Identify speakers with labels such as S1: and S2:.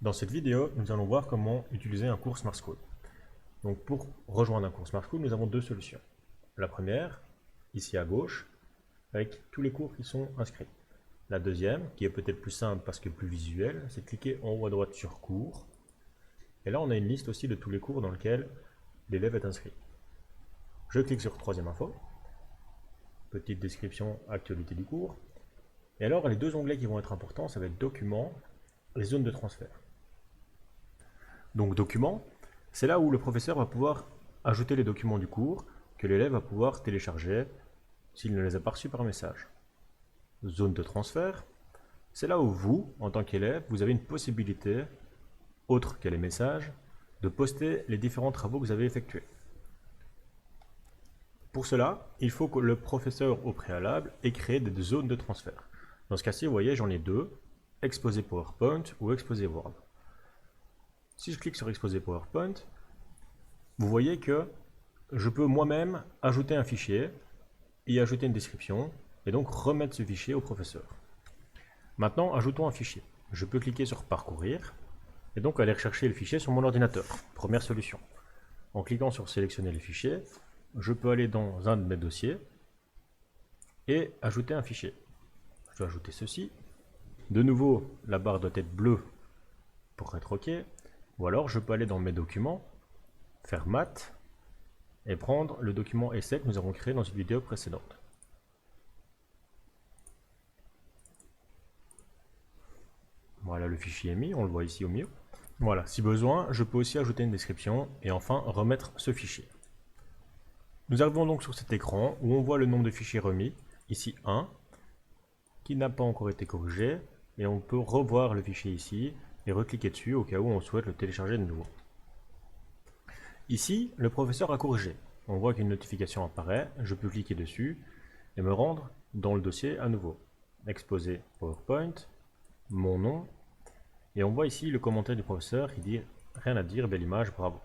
S1: Dans cette vidéo, nous allons voir comment utiliser un cours Smart School. Donc pour rejoindre un cours Smart School, nous avons deux solutions. La première, ici à gauche, avec tous les cours qui sont inscrits. La deuxième, qui est peut-être plus simple parce que plus visuelle, c'est de cliquer en haut à droite sur cours. Et là, on a une liste aussi de tous les cours dans lesquels l'élève est inscrit. Je clique sur troisième info, petite description, actualité du cours. Et alors, les deux onglets qui vont être importants, ça va être documents et zones de transfert. Donc documents, c'est là où le professeur va pouvoir ajouter les documents du cours que l'élève va pouvoir télécharger s'il ne les a pas reçus par message. Zone de transfert, c'est là où vous, en tant qu'élève, vous avez une possibilité, autre que les messages, de poster les différents travaux que vous avez effectués. Pour cela, il faut que le professeur au préalable ait créé des zones de transfert. Dans ce cas-ci, vous voyez, j'en ai deux, exposé PowerPoint ou exposé Word. Si je clique sur exposé PowerPoint, vous voyez que je peux moi-même ajouter un fichier, y ajouter une description, et donc remettre ce fichier au professeur. Maintenant, ajoutons un fichier. Je peux cliquer sur parcourir, et donc aller rechercher le fichier sur mon ordinateur. Première solution. En cliquant sur sélectionner le fichier, je peux aller dans un de mes dossiers, et ajouter un fichier. Je dois ajouter ceci. De nouveau, la barre doit être bleue pour être OK. Ou alors, je peux aller dans mes documents, faire mat, et prendre le document essai que nous avons créé dans une vidéo précédente. Voilà, le fichier est mis, on le voit ici au milieu. Voilà, si besoin, je peux aussi ajouter une description et enfin remettre ce fichier. Nous arrivons donc sur cet écran où on voit le nombre de fichiers remis, ici 1, qui n'a pas encore été corrigé, et on peut revoir le fichier ici et recliquer dessus au cas où on souhaite le télécharger de nouveau. Ici, le professeur a corrigé. On voit qu'une notification apparaît, je peux cliquer dessus et me rendre dans le dossier à nouveau. Exposé PowerPoint, mon nom, et on voit ici le commentaire du professeur qui dit « Rien à dire, belle image, bravo ».